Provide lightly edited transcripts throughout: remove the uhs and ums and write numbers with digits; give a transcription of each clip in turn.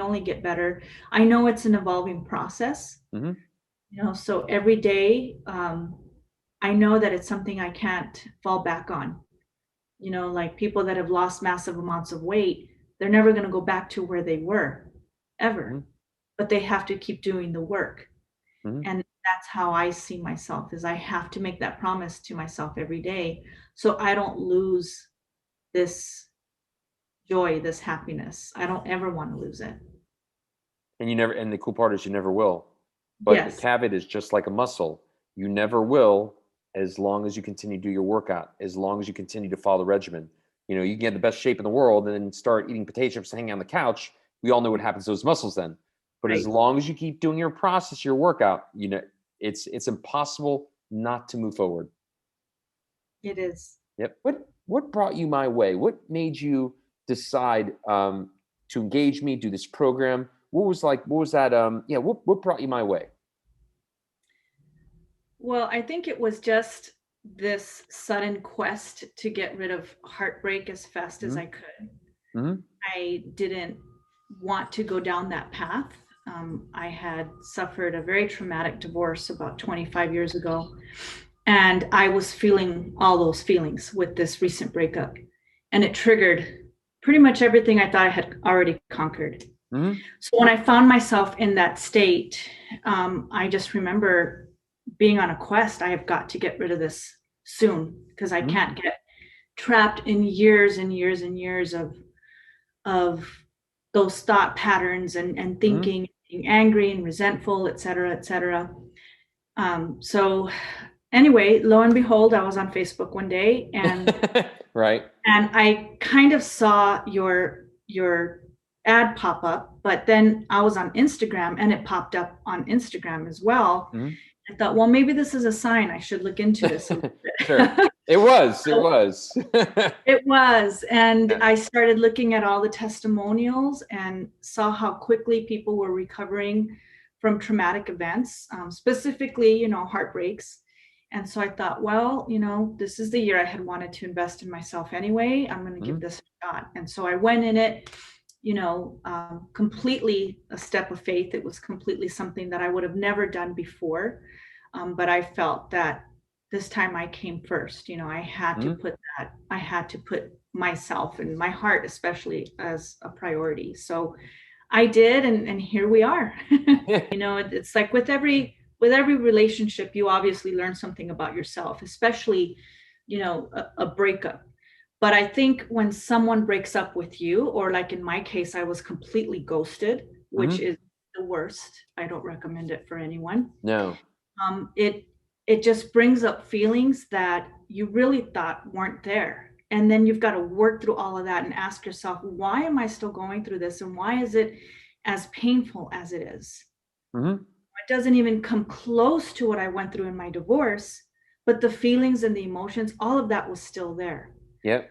only get better. I know it's an evolving process, Hmm. so every day, I know that it's something I can't fall back on. Like people that have lost massive amounts of weight, they're never going to go back to where they were Hmm. ever, but they have to keep doing the work. Hmm. And that's how I see myself, is I have to make that promise to myself every day so I don't lose this joy, this happiness. I don't ever want to lose it. And you never, and the cool part is you never will. But the Yes. caveat is just like a muscle. You never will as long as you continue to do your workout, as long as you continue to follow the regimen. You can get the best shape in the world and then start eating potato chips and hanging on the couch. We all know what happens to those muscles then. But as Right. long as you keep doing your process, your workout, it's impossible not to move forward. It is. Yep. What brought you my way? What made you decide to engage me, do this program? What was that? Yeah. What brought you my way? Well, I think it was just this sudden quest to get rid of heartbreak as fast as Hmm. I could. Hmm. I didn't want to go down that path. I had suffered a very traumatic divorce about 25 years ago, and I was feeling all those feelings with this recent breakup. And it triggered pretty much everything I thought I had already conquered. Hmm. So when I found myself in that state, I just remember being on a quest. I have got to get rid of this soon because I Hmm. can't get trapped in years and years and years of those thought patterns and Hmm. thinking, being angry and resentful, et cetera, et cetera. So anyway, lo and behold, I was on Facebook one day Right. and I kind of saw your ad pop up, but then I was on Instagram and it popped up on Instagram as well. Hmm. I thought, well, maybe this is a sign I should look into this a little Sure. bit. It was. It So was. it was. And Yeah. I started looking at all the testimonials and saw how quickly people were recovering from traumatic events, specifically, heartbreaks. And so I thought, well, this is the year I had wanted to invest in myself anyway. I'm going to give Hmm. this a shot. And so I went in it, completely a step of faith. It was completely something that I would have never done before. But I felt that this time I came first. Hmm. I had to put myself and my heart, especially, as a priority. So I did, and here we are. It's like with every relationship, you obviously learn something about yourself, especially, a breakup. But I think when someone breaks up with you, or like in my case, I was completely ghosted, which Hmm. is the worst. I don't recommend it for anyone. No. It just brings up feelings that you really thought weren't there. And then you've got to work through all of that and ask yourself, why am I still going through this? And why is it as painful as it is? Hmm. It doesn't even come close to what I went through in my divorce, but the feelings and the emotions, all of that was still there. Yep.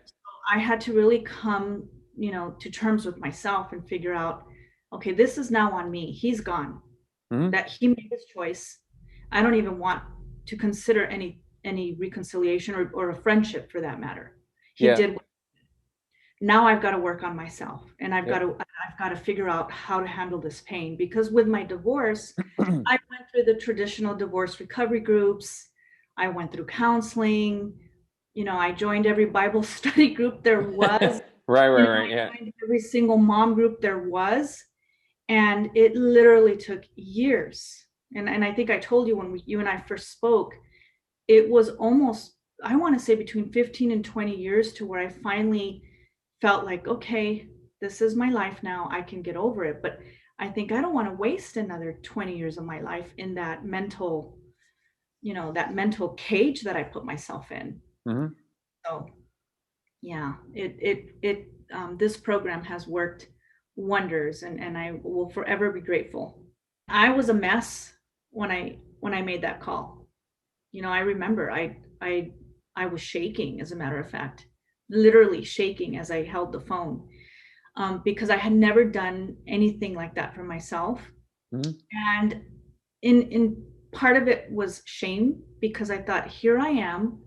I had to really come, to terms with myself and figure out, okay, this is now on me. He's gone. Hmm. That he made his choice. I don't even want to consider any reconciliation or a friendship for that matter. He Yeah. did. Now I've got to work on myself, and Yep. I've got to figure out how to handle this pain, because with my divorce, I went through the traditional divorce recovery groups. I went through counseling. I joined every Bible study group there was. Right. Right. Right. Yeah. I joined every single mom group there was. And it literally took years. And I think I told you when you and I first spoke, it was almost, I want to say, between 15 and 20 years to where I finally felt like, okay, this is my life now. I can get over it. But I think I don't want to waste another 20 years of my life in that mental cage that I put myself in. Hmm. So yeah, this program has worked wonders, and I will forever be grateful. I was a mess when I made that call. I remember I was shaking, as a matter of fact, literally shaking as I held the phone, because I had never done anything like that for myself. Hmm. And in part of it was shame, because I thought, here I am,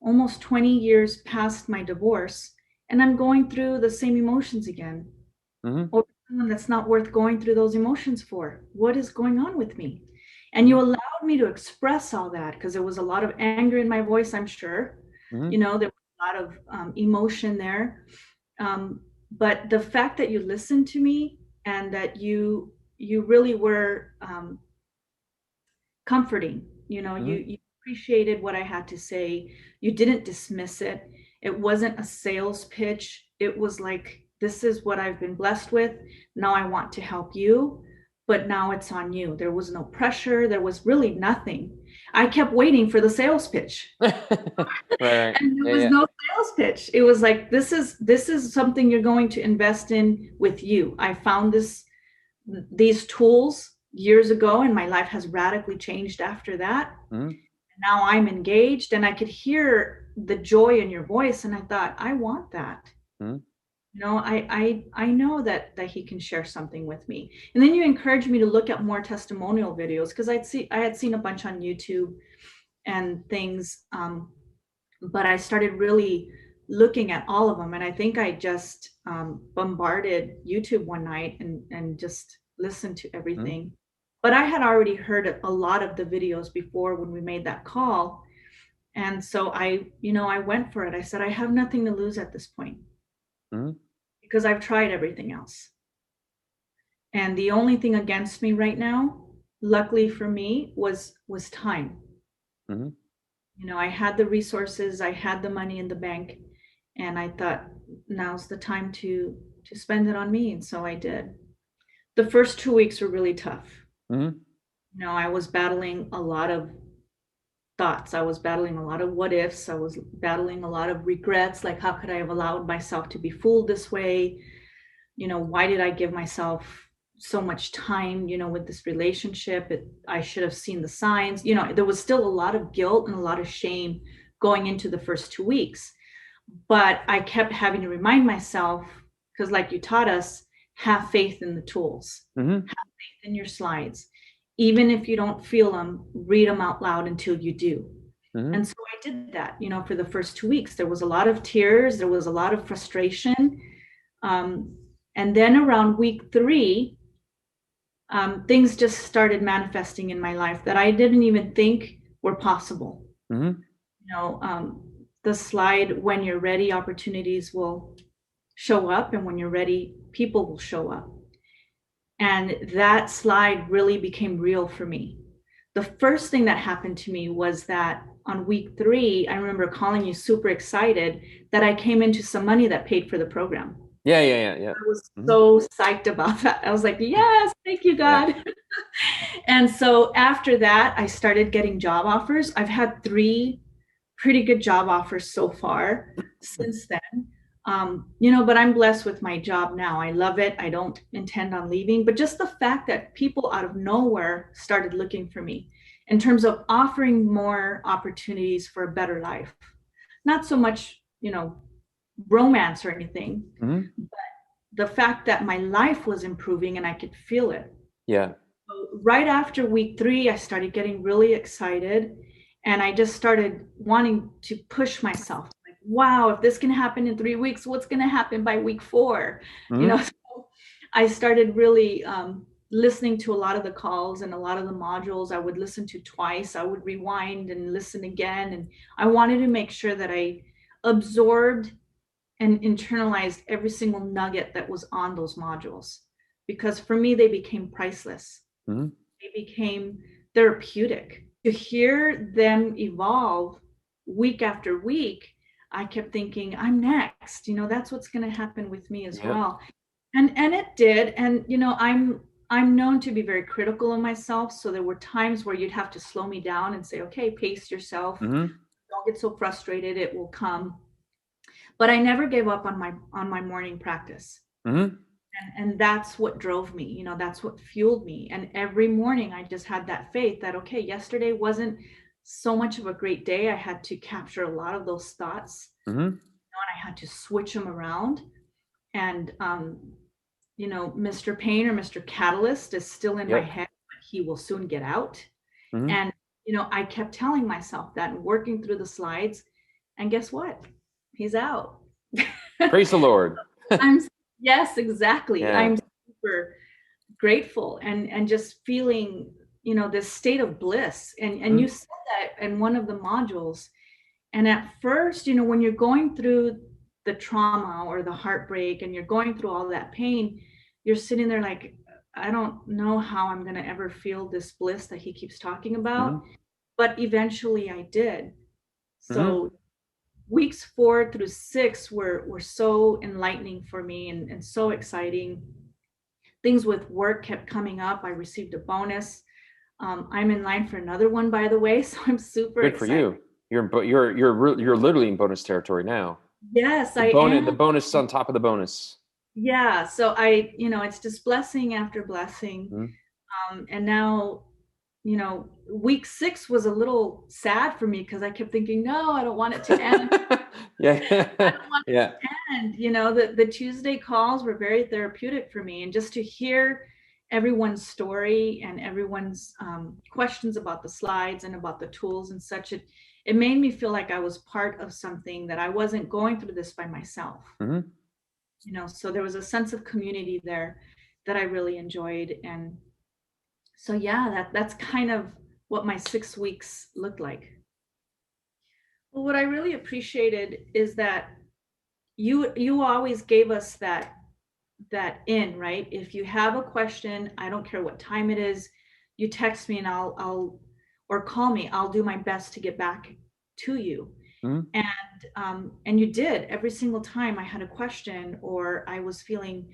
almost 20 years past my divorce, and I'm going through the same emotions again Hmm. over That's not worth going through those emotions for. What is going on with me? And you allowed me to express all that because there was a lot of anger in my voice, I'm sure. Mm-hmm. There was a lot of emotion there. But the fact that you listened to me and that you really were comforting. Mm-hmm. You appreciated what I had to say. You didn't dismiss it. It wasn't a sales pitch. It was like, this is what I've been blessed with. Now I want to help you, but now it's on you. There was no pressure. There was really nothing. I kept waiting for the sales pitch. Right. And there Yeah. was Yeah. no sales pitch. It was like, this is something you're going to invest in with you. I found these tools years ago, and my life has radically changed after that. Mm-hmm. Now I'm engaged, and I could hear the joy in your voice, and I thought, I want that. Mm-hmm. I know that he can share something with me. And then you encouraged me to look at more testimonial videos because I had seen a bunch on YouTube and things, but I started really looking at all of them. And I think I just bombarded YouTube one night and just listened to Mm-hmm. everything. But I had already heard a lot of the videos before when we made that call. And so I went for it. I said, I have nothing to lose at this point Mm-hmm. because I've tried everything else. And the only thing against me right now, luckily for me, was time. Mm-hmm. I had the resources, I had the money in the bank, and I thought now's the time to spend it on me, and so I did. The first 2 weeks were really tough. Mm-hmm. I was battling a lot of thoughts. I was battling a lot of what ifs. I was battling a lot of regrets, like how could I have allowed myself to be fooled this way? Why did I give myself so much time, with this relationship? I should have seen the signs. There was still a lot of guilt and a lot of shame going into the first 2 weeks. But I kept having to remind myself, because like you taught us, have faith in the tools, Mm-hmm. have faith in your slides. Even if you don't feel them, read them out loud until you do. Mm-hmm. And so I did that, for the first 2 weeks. There was a lot of tears, there was a lot of frustration. And then around week 3, things just started manifesting in my life that I didn't even think were possible. Mm-hmm. The slide, when you're ready, opportunities will show up, and when you're ready, people will show up. And that slide really became real for me. The first thing that happened to me was that on week 3, I remember calling you super excited that I came into some money that paid for the program. Yeah. Yeah. Yeah. I was Mm-hmm. so psyched about that. I was like, yes, thank you, God. Yeah. And so after that, I started getting job offers. I've had 3 pretty good job offers so far since then. But I'm blessed with my job now. I love it. I don't intend on leaving. But just the fact that people out of nowhere started looking for me in terms of offering more opportunities for a better life. Not so much, romance or anything, Mm-hmm. but the fact that my life was improving and I could feel it. Yeah. So right after week 3, I started getting really excited, and I just started wanting to push myself. Like, wow, if this can happen in 3 weeks, what's going to happen by week 4? Mm-hmm. So I started really listening to a lot of the calls and a lot of the modules. I would listen to twice. I would rewind and listen again. And I wanted to make sure that I absorbed and internalized every single nugget that was on those modules, because for me, they became priceless. Mm-hmm. They became therapeutic. To hear them evolve week after week, I kept thinking, I'm next. That's what's going to happen with me as Yep. well. And it did. And I'm known to be very critical of myself. So there were times where you'd have to slow me down and say, okay, pace yourself. Mm-hmm. Don't get so frustrated. It will come. But I never gave up on my morning practice. Mm-hmm. And that's what drove me. That's what fueled me. And every morning I just had that faith that, okay, yesterday wasn't so much of a great day. I had to capture a lot of those thoughts, Mm-hmm. and I had to switch them around. And Mr. Pain or Mr. Catalyst is still in my Yep. head, but he will soon get out. Mm-hmm. And I kept telling myself that and working through the slides, and guess what? He's out. Praise the Lord. Yes, exactly. Yeah. I'm super grateful and just feeling, this state of bliss. And you Mhm. said that in one of the modules. And at first, when you're going through the trauma or the heartbreak and you're going through all that pain, you're sitting there like, I don't know how I'm going to ever feel this bliss that he keeps talking about. Mhm. But eventually I did. Mhm. So weeks 4 through 6 were so enlightening for me and so exciting. Things with work kept coming up. I received a bonus. I'm in line for another one, by the way, so I'm super Good for excited. you. You're literally in bonus territory now. Yes, The I bonus, the am. bonus on top of the bonus. Yeah, so it's just blessing after blessing. Mhm. And now, week 6 was a little sad for me because I kept thinking, no, I don't want it to end. I Yeah. don't want Yeah. it to end. The Tuesday calls were very therapeutic for me. And just to hear everyone's story and everyone's questions about the slides and about the tools and such, it made me feel like I was part of something, that I wasn't going through this by myself. Mhm. So there was a sense of community there that I really enjoyed. And so, yeah, that's kind of what my 6 weeks looked like. Well, what I really appreciated is that you always gave us that in, right? If you have a question, I don't care what time it is, you text me and I'll or call me. I'll do my best to get back to you. Mhm. And you did. Every single time I had a question or I was feeling,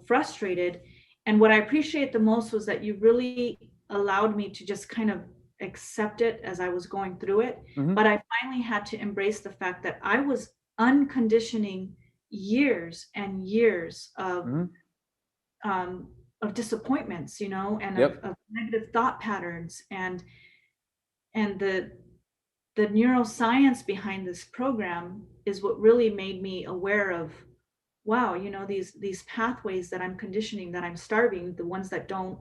frustrated. And what I appreciate the most was that you really allowed me to just kind of accept it as I was going through it. Mhm. But I finally had to embrace the fact that I was unconditioning years and years Mhm. um, of disappointments, and of, Yep. of negative thought patterns, and the neuroscience behind this program is what really made me aware of, wow, these pathways that I'm conditioning, that I'm starving, the ones that don't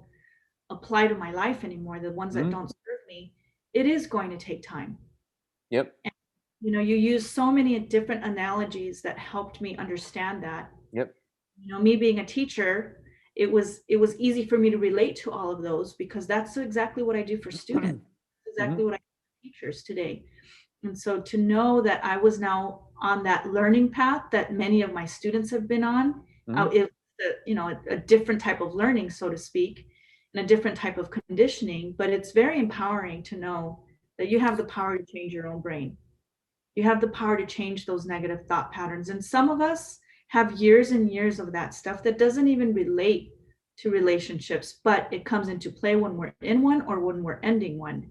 apply to my life anymore, the ones that Mhm. don't serve me. It is going to take time. Yep. And, you use so many different analogies that helped me understand that. Yep. Me being a teacher, it was easy for me to relate to all of those because that's exactly what I do for students, exactly Mhm. what I do for teachers today. And so to know that I was now on that learning path that many of my students have been on, Mhm. it, a different type of learning, so to speak, and a different type of conditioning. But it's very empowering to know that you have the power to change your own brain. You have the power to change those negative thought patterns. And some of us have years and years of that stuff that doesn't even relate to relationships, but it comes into play when we're in one or when we're ending one.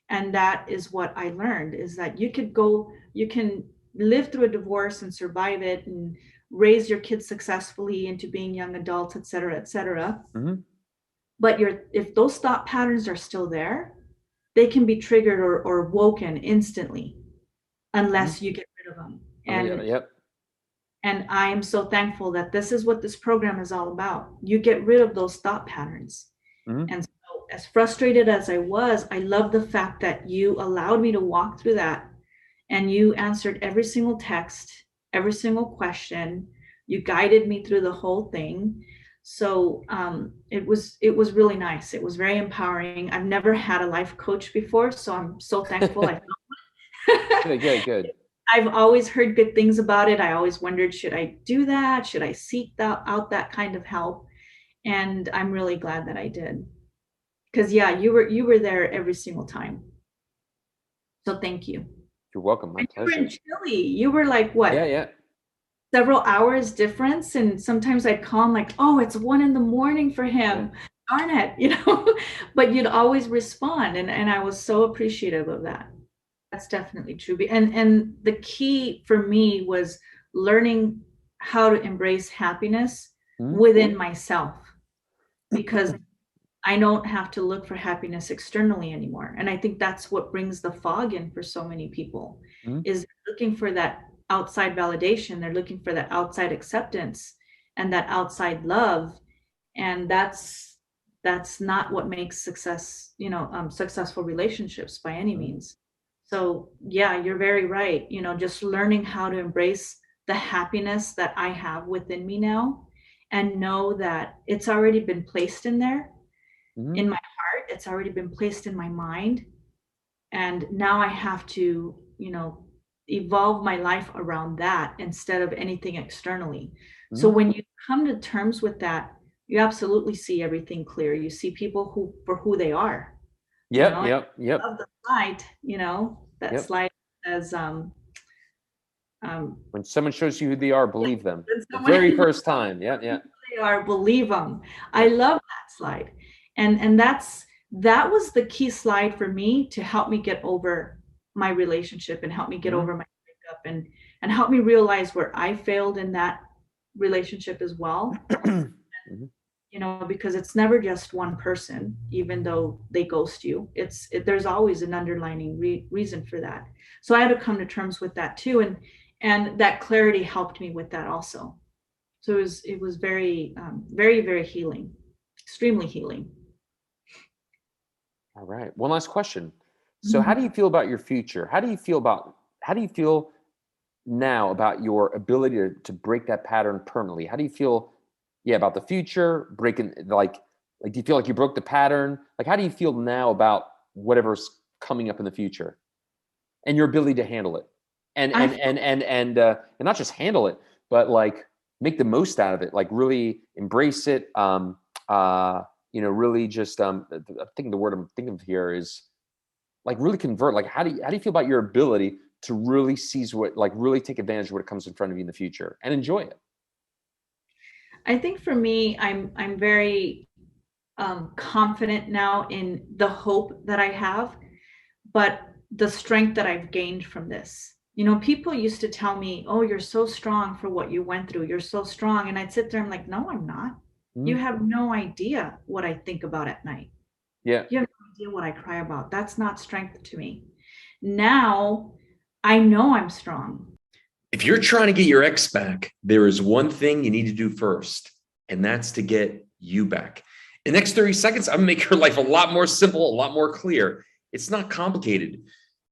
And that is what I learned, is that you can live through a divorce and survive it and raise your kids successfully into being young adults, et cetera, et cetera. Mhm. But if those thought patterns are still there, they can be triggered or woken instantly Mhm. unless you get rid of them. Yeah. Yep. And I am so thankful that this is what this program is all about. You get rid of those thought patterns. Mhm. And so, as frustrated as I was, I love the fact that you allowed me to walk through that, and you answered every single text, every single question. You guided me through the whole thing. So it was really nice. It was very empowering. I've never had a life coach before, so I'm so thankful. Good. Good. Good. I've always heard good things about it. I always wondered, should I do that? Should I seek out that kind of help? And I'm really glad that I did. Because yeah, you were there every single time. So thank you. You're welcome. My And you were in pleasure. Chile. You were like Yeah. what, Yeah. several hours difference? And sometimes I'd call him like, oh, it's 1 a.m. for Yeah. him. Darn it. But you'd always respond. And I was so appreciative of that. That's definitely true. And the key for me was learning how to embrace happiness Mhm. within myself, because I don't have to look for happiness externally anymore. And I think that's what brings the fog in for so many people, Mhm. is looking for that outside validation. They're looking for that outside acceptance and that outside love. And that's not what makes successful relationships by any Mhm. means. So yeah, you're very right. Just learning how to embrace the happiness that I have within me now, and know that it's already been placed in there Mhm. in my heart. It's already been placed in my mind. And now I have to, evolve my life around that instead of anything externally. So Mhm. when you come to terms with that, you absolutely see everything clear. You see people who for who they are. Yep, I yep, yep, love the slide, that yep. slide as um When someone shows you who they are, yeah, believe them. when The someone very first time. Yeah, yeah, they are, believe them. I yep. love that slide. And that was the key slide for me to help me get over my relationship and help me get Mhm. over my breakup and help me realize where I failed in that relationship as well. Mhm. Because it's never just one person, even though they ghost you. There's always an underlining reason for that. So I had to come to terms with that too, and that clarity helped me with that also. So it was very very very healing, extremely healing. All right. One last question. So, how do Mhm. you feel about your future? How do you feel now about your ability to break that pattern permanently? How do you feel, yeah, about the future, breaking like do you feel like you broke the pattern? Like how do you feel now about whatever's coming up in the future and your ability to handle it? And I and feel, and and and and not just handle it, but like make the most out of it, like really embrace it. Really just I think the word I'm thinking of here is like really convert. Like how do you feel about your ability to really seize what, like really take advantage of what comes in front of you in the future and enjoy it? I think for me, I'm very confident now in the hope that I have, but the strength that I've gained from this. People used to tell me, "Oh, you're so strong for what you went through. You're so strong." And I'd sit there and I'm like, "No, I'm not. You Mm, have no idea what I think about at night. yeah. You have no idea what I cry about. That's not strength to me." Now I know I'm strong. If you're trying to get your ex back, there is one thing you need to do first, and that's to get you back. In the next 30 seconds, I'm gonna make your life a lot more simple, a lot more clear. It's not complicated.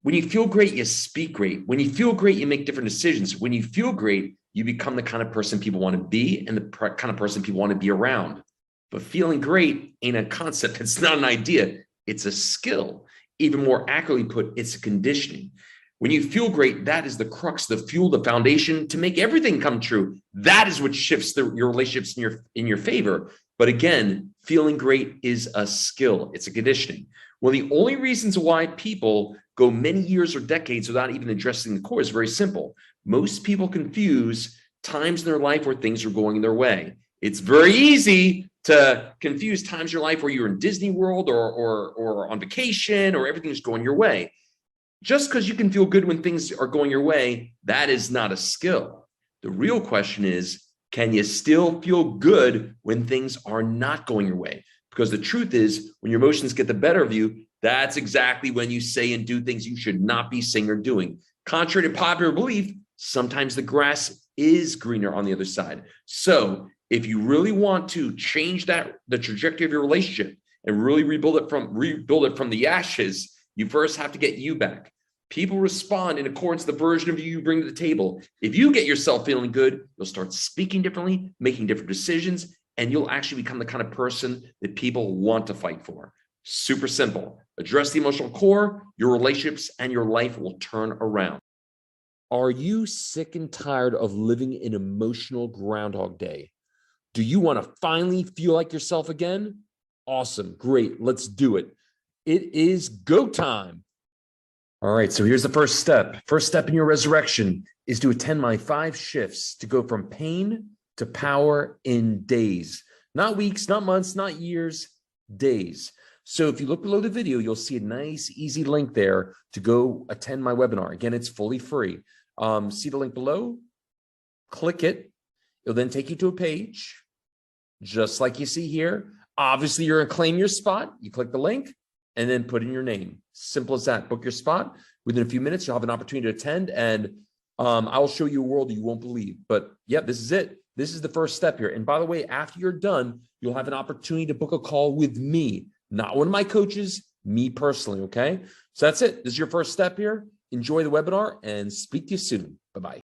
When you feel great, you speak great. When you feel great, you make different decisions. When you feel great, you become the kind of person people want to be and the kind of person people want to be around. But feeling great ain't a concept. It's not an idea. It's a skill. Even more accurately put, it's a conditioning. When you feel great, that is the crux, the fuel, the foundation to make everything come true. That is what shifts your relationships in your favor. But again, feeling great is a skill. It's a conditioning. Well, the only reasons why people go many years or decades without even addressing the core is very simple. Most people confuse times in their life where things are going their way. It's very easy to confuse times in your life where you're in Disney World or on vacation or everything's going your way. Just because you can feel good when things are going your way, that is not a skill. The real question is, can you still feel good when things are not going your way? Because the truth is, when your emotions get the better of you, that's exactly when you say and do things you should not be saying or doing. Contrary to popular belief, sometimes the grass is greener on the other side. So if you really want to change the trajectory of your relationship and really rebuild it from the ashes, you first have to get you back. People respond in accordance to the version of you bring to the table. If you get yourself feeling good, you'll start speaking differently, making different decisions, and you'll actually become the kind of person that people want to fight for. Super simple. Address the emotional core, your relationships and your life will turn around. Are you sick and tired of living an emotional Groundhog Day? Do you want to finally feel like yourself again? Awesome. Great. Let's do it. It is go time. All right, so here's the first step. First step in your resurrection is to attend my 5 shifts to go from pain to power in days, not weeks, not months, not years, days. So if you look below the video, you'll see a nice, easy link there to go attend my webinar. Again, it's fully free. See the link below, click it. It'll then take you to a page, just like you see here. Obviously, you're going to claim your spot. You click the link and then put in your name. Simple as that. Book your spot. Within a few minutes, you'll have an opportunity to attend, and I will show you a world you won't believe. But yeah, this is it. This is the first step here. And by the way, after you're done, you'll have an opportunity to book a call with me, not one of my coaches, me personally. Okay. So that's it. This is your first step here. Enjoy the webinar and speak to you soon. Bye-bye.